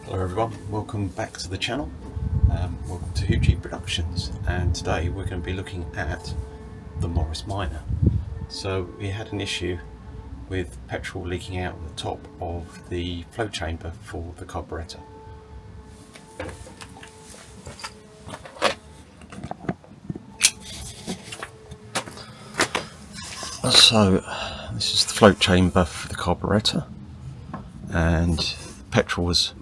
Hello everyone, welcome back to the channel. Welcome to HujiProductions, and today we're going to be looking at the Morris Minor. So we had an issue with petrol leaking out the top of the flow chamber for the carburetor. So this is the float chamber for the carburetor, and petrol was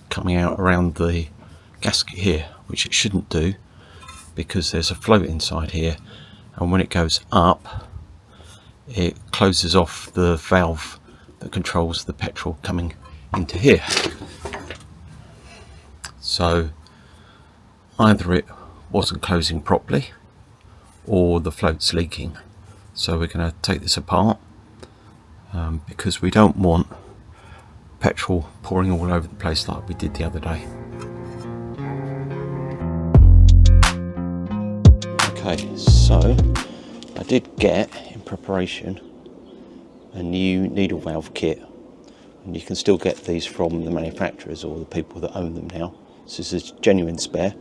coming out around the gasket here, which it shouldn't do because there's a float inside here, and when it goes up it closes off the valve that controls the petrol coming into here. So either it wasn't closing properly or the float's leaking. So we're going to take this apart because we don't want petrol pouring all over the place like we did the other day. Okay, so I did get, in preparation, a new needle valve kit, and you can still get these from the manufacturers or the people that own them now. This is a genuine spare,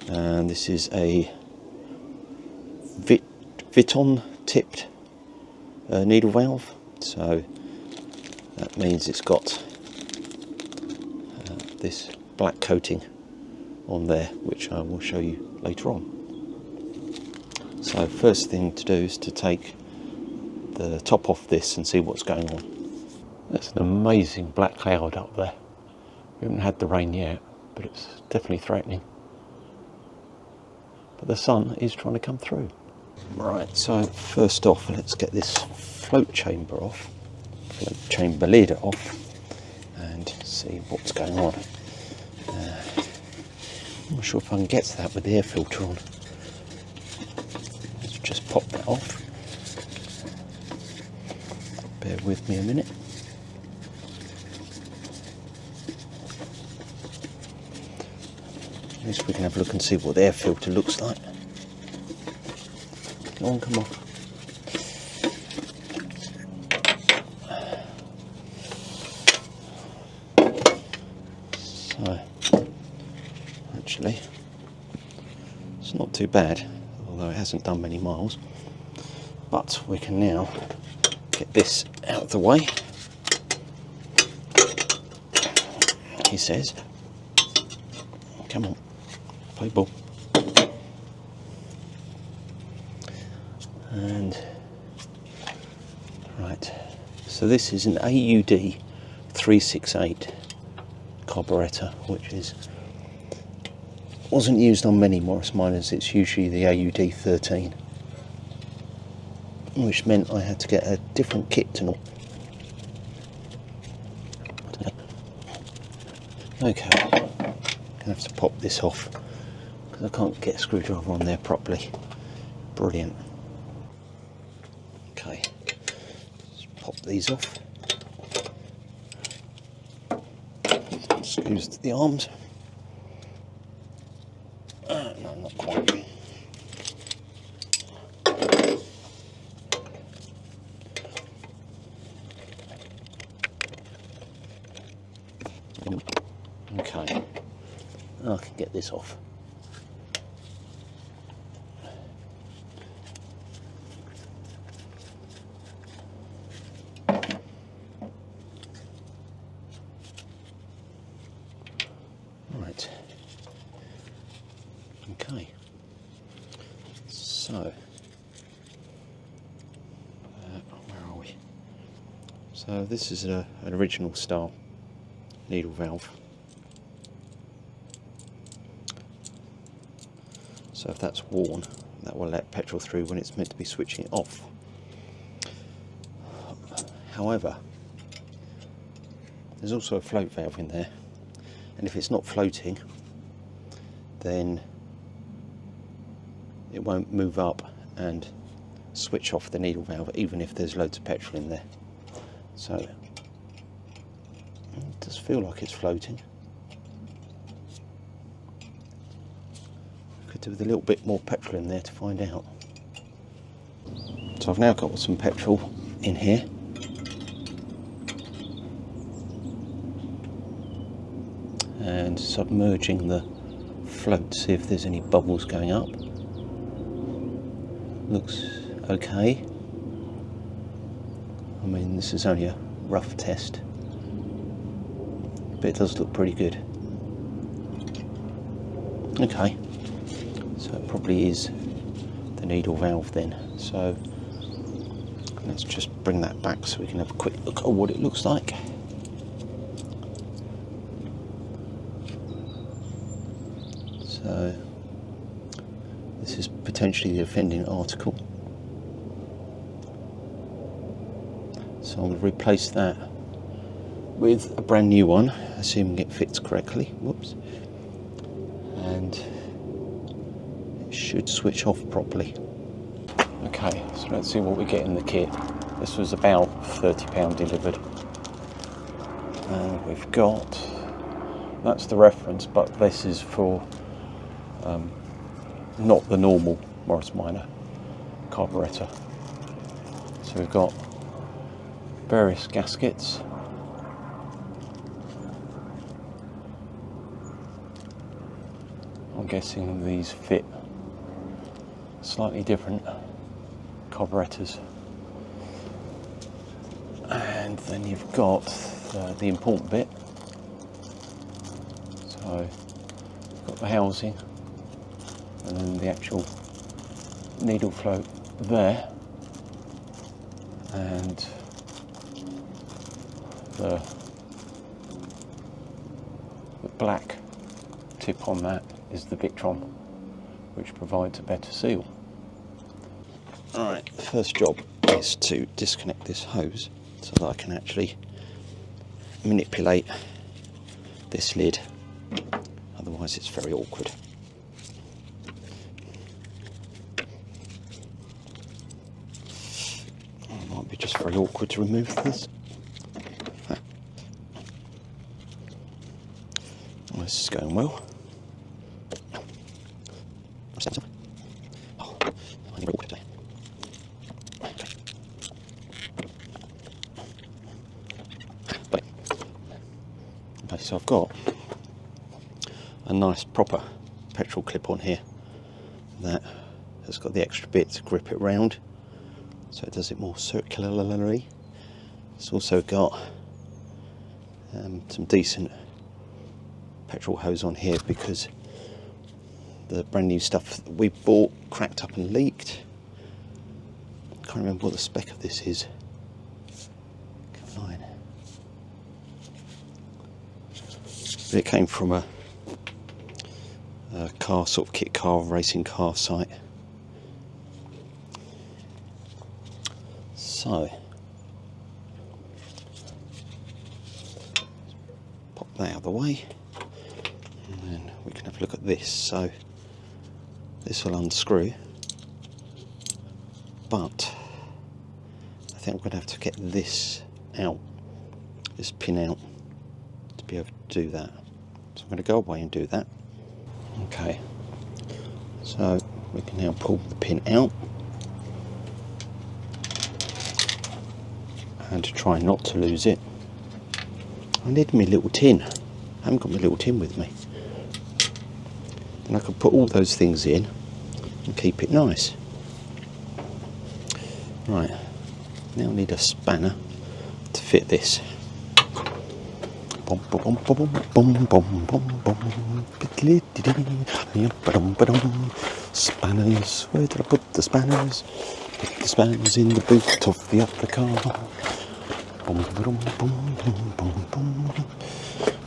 and this is a Viton tipped needle valve, so that means it's got this black coating on there, which I will show you later on. So first thing to do is to take the top off this and see what's going on. That's an amazing black cloud up there. We haven't had the rain yet, but it's definitely threatening. But the sun is trying to come through. Right, so first off, let's get this float chamber off, float chamber lid off, and see what's going on. I'm not sure if I can get to that with the air filter on. Let's just pop that off. Bear with me a minute. At least we can have a look and see what the air filter looks like. Go on, come on. So, actually, it's not too bad, although it hasn't done many miles. But we can now get this out of the way, he says. Come on, play ball. And right, so this is an AUD 368 carburetor, which wasn't used on many Morris Minors. It's usually the AUD 13, which meant I had to get a different kit to know. Okay, gonna have to pop this off because I can't get a screwdriver on there properly. Brilliant. Okay, let's pop these off. Screws to the arms. No, not quite. Okay, I can get this off. Right. Okay. So, where are we? So this is an original style needle valve. So if that's worn, that will let petrol through when it's meant to be switching it off. However, there's also a float valve in there, and if it's not floating, then it won't move up and switch off the needle valve, even if there's loads of petrol in there. So it does feel like it's floating. Could do with a little bit more petrol in there to find out. So I've now got some petrol in here. and submerging the float to see if there's any bubbles going up. Looks okay. I mean, this is only a rough test, but it does look pretty good. Okay, so it probably is the needle valve then. So let's just bring that back so we can have a quick look at what it looks like. So this is potentially the offending article. So I'm going to replace that with a brand new one, assuming it fits correctly. Whoops. And it should switch off properly. Okay, so let's see what we get in the kit. This was about £30 delivered. And we've got, that's the reference, but this is for not the normal Morris Minor carburetor. So we've got various gaskets. I'm guessing these fit slightly different carburetors. And then you've got the important bit. So you've got the housing and then the actual needle float there, and the black tip on that is the Victron, which provides a better seal. Alright, the first job is to disconnect this hose so that I can actually manipulate this lid, otherwise it's very awkward. It might be just very awkward to remove this. Well, this is going well. Oh, I need awkward today. Okay, so I've got a nice proper petrol clip on here that has got the extra bit to grip it round, so it does it more circularly. It's also got some decent petrol hose on here because the brand new stuff that we bought cracked up and leaked. Can't remember what the spec of this is. Line. But it came from a car, sort of kit car, racing car site. So pop that out of the way, and then we can have a look at this. So this will unscrew, but I think I'm going to have to get this out, this pin out, to be able to do that. So I'm going to go away and do that. Okay, so we can now pull the pin out, and to try not to lose it, I need my little tin. I haven't got my little tin with me. Then I can put all those things in and keep it nice. Right, now I need a spanner to fit this. Spanners, where did I put the spanners? Put the spanners in the boot of the upper car.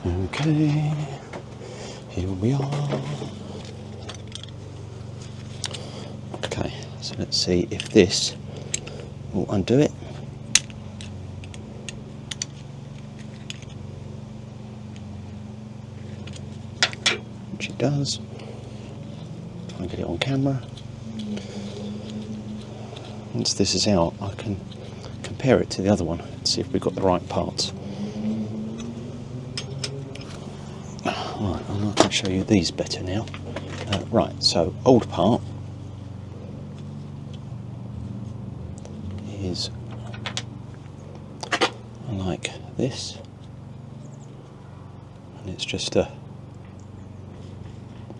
Okay, here we are. Okay, so let's see if this will undo it. Which it does. Try and get it on camera. Once this is out, I can compare it to the other one and see if we've got the right parts. Right, and I can show you these better now. Right, so old part is like this, and it's just a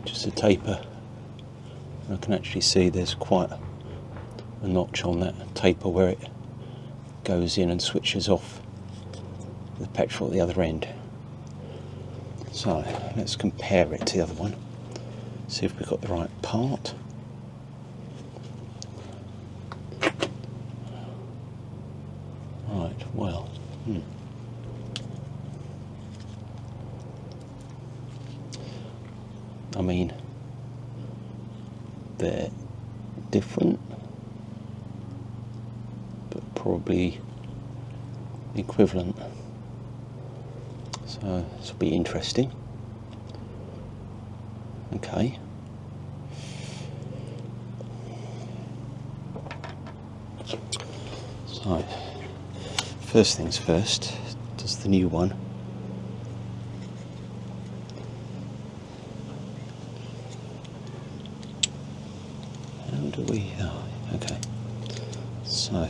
just a taper. I can actually see there's quite a notch on that taper where it goes in and switches off the petrol at the other end. So let's compare it to the other one, see if we've got the right part. Right, well, I mean, they're different, but probably equivalent. So this will be interesting. Okay. So, first things first, does the new one okay, so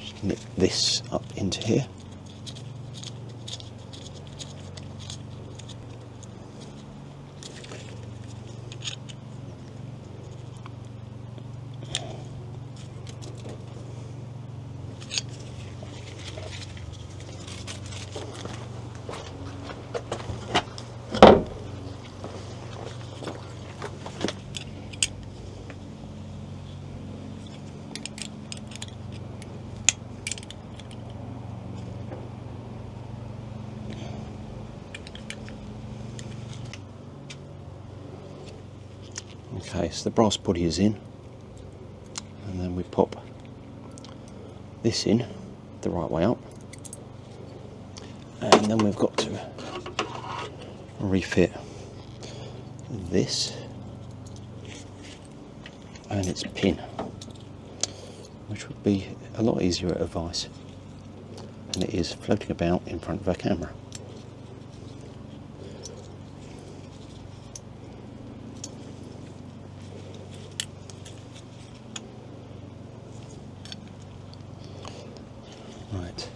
just nip this up into here. Okay, so the brass body is in, and then we pop this in the right way up, and then we've got to refit this and its pin, which would be a lot easier at a vice than it is floating about in front of a camera. Right,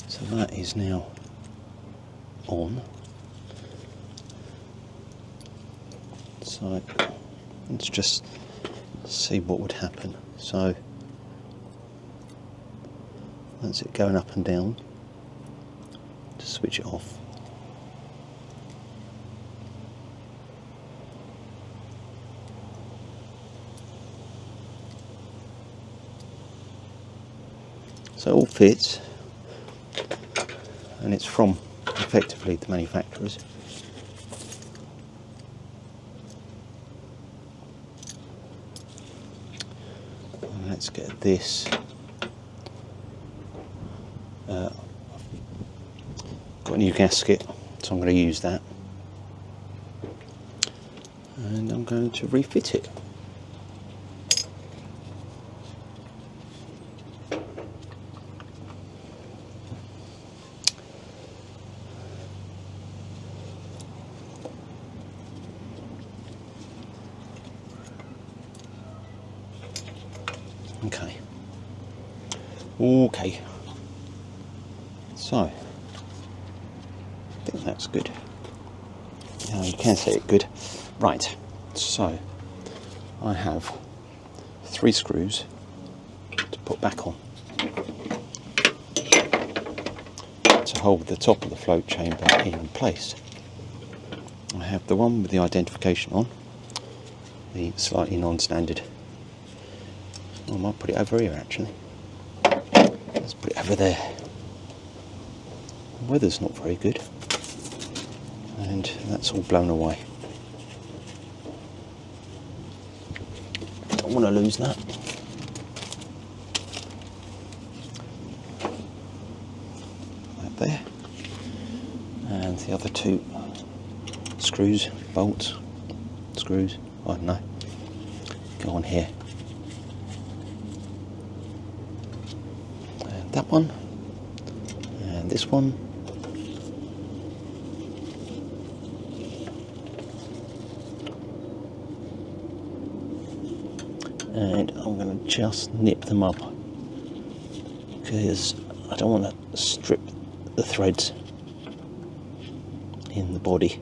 so that is now on. So let's just see what would happen. So that's it going up and down to switch it off. So it all fits, and it's from effectively the manufacturers. And let's get this. Got a new gasket, so I'm going to use that, and I'm going to refit it. Okay, so I think that's good. Now you can say it good. Right, so I have 3 screws to put back on to hold the top of the float chamber in place. I have the one with the identification on, the slightly non-standard. I might put it over here actually. Let's put it over there. The weather's not very good, and that's all blown away. Don't want to lose that. That there, and the other 2 screws, bolts, screws, I don't know, go on here. That one, and this one, and I'm going to just nip them up because I don't want to strip the threads in the body.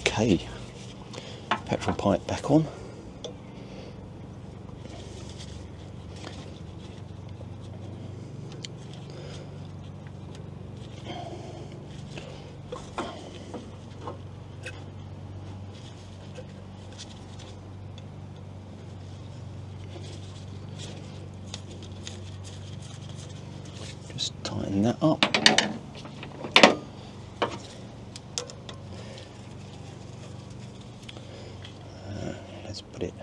Okay, petrol pipe back on. Just tighten that up. Let's put it.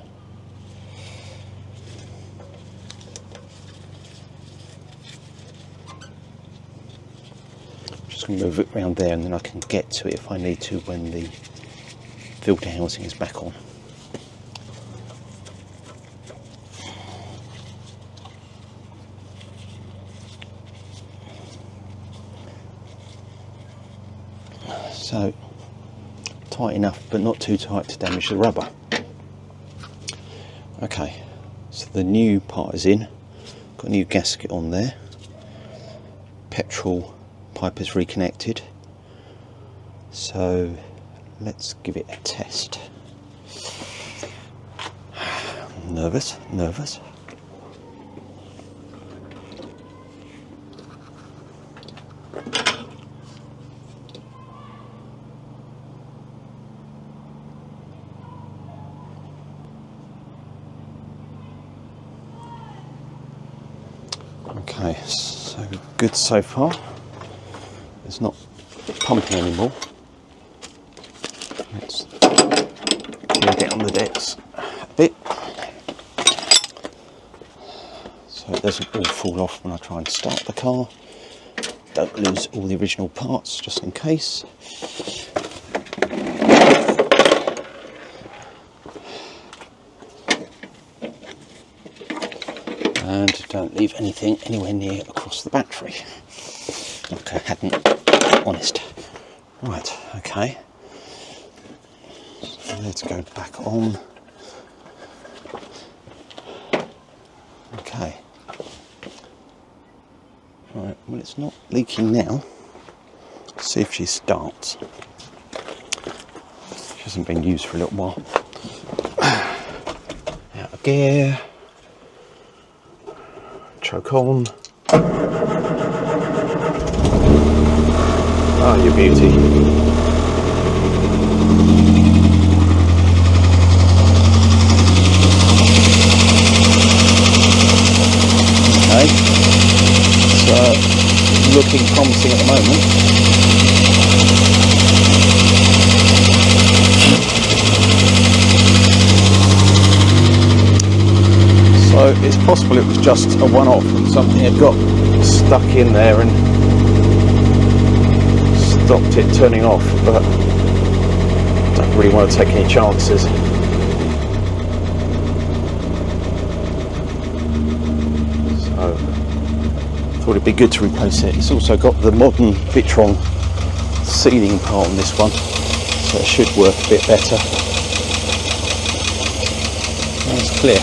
Just going to move it around there, and then I can get to it if I need to when the filter housing is back on. So tight enough, but not too tight to damage the rubber. Okay, so the new part is in. Got a new gasket on there. Petrol pipe is reconnected. So let's give it a test. Nervous. Okay, so good so far. It's not pumping anymore. Let's get it on the decks a bit so it doesn't all fall off when I try and start the car. Don't lose all the original parts just in case. And don't leave anything anywhere near across the battery, like I hadn't, honest. Right, okay. So let's go back on. Okay. Right, well, it's not leaking now. Let's see if she starts. She hasn't been used for a little while. Out of gear. Choke on. Oh, you beauty. Okay. So, looking promising at the moment. So it's possible it was just a one-off and something had got stuck in there and stopped it turning off, but I don't really want to take any chances. So I thought it'd be good to replace it. It's also got the modern Vitron sealing part on this one, so it should work a bit better. That's clear.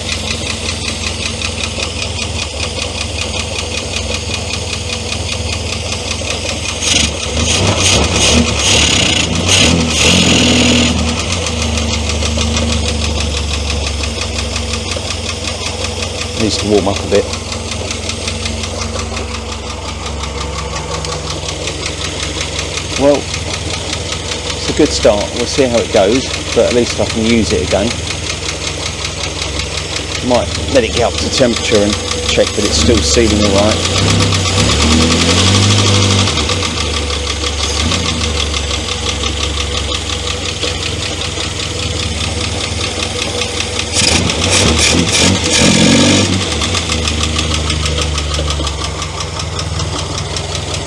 Needs to warm up a bit. Well, it's a good start. We'll see how it goes, but at least I can use it again. Might let it get up to temperature and check that it's still sealing all right.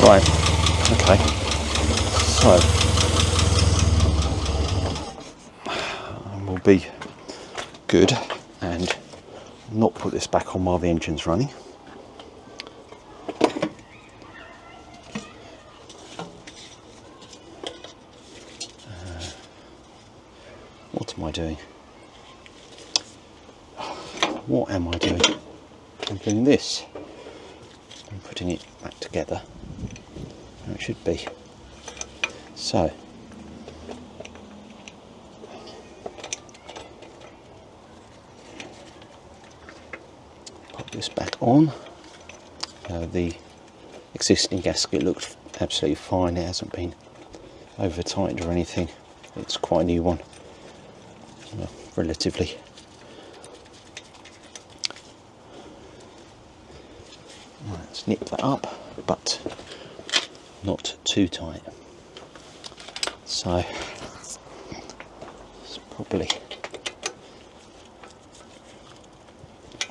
Right, okay, so we'll be good and not put this back on while the engine's running. doing? What am I doing? I'm doing this. I'm putting it back together. How it should be. So, pop this back on. The existing gasket looks absolutely fine. It hasn't been over tightened or anything. It's quite a new one, well, relatively. Right, let's nip that up, but not too tight. So it's probably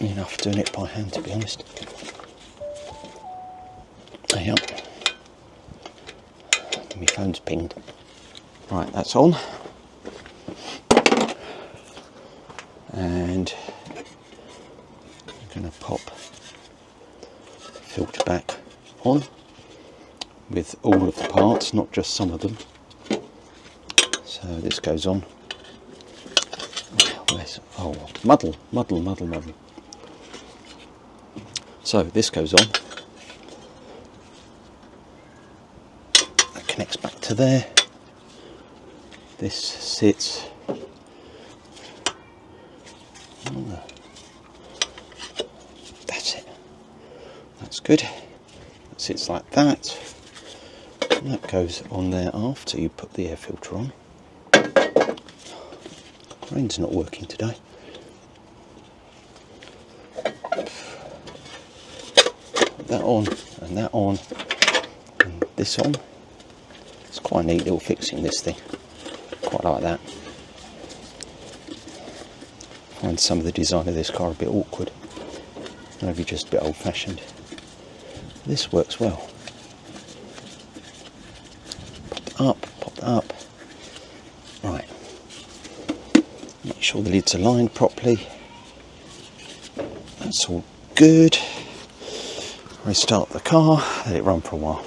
enough doing it by hand, to be honest. There you are. My phone's pinged. Right, that's on. And I'm going to pop the filter back on with all of the parts, not just some of them. So this goes on. Where's, oh, muddle. So this goes on. That connects back to there. This sits. That's it. That's good. It sits like that. And that goes on there after you put the air filter on. Rain's not working today. Put that on and that on and this on. It's quite a neat little fixing, this thing. Quite like that. I find some of the design of this car a bit awkward. Maybe just a bit old fashioned. This works well. Pop that up. Right. Make sure the lid's aligned properly. That's all good. Restart the car, let it run for a while.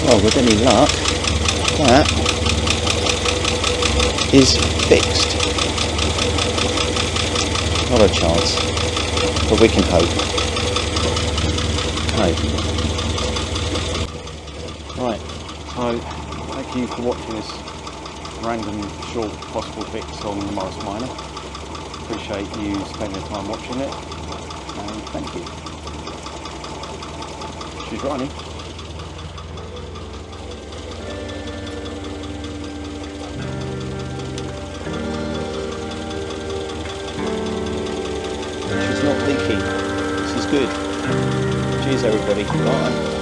Well, with any luck, that is fixed. Not a chance, but we can hope. Okay. Right, so thank you for watching this random short possible fix on the Morris Minor. Appreciate you spending the time watching it, and thank you. She's running. She's not leaking. This is good. Cheers everybody. Bye.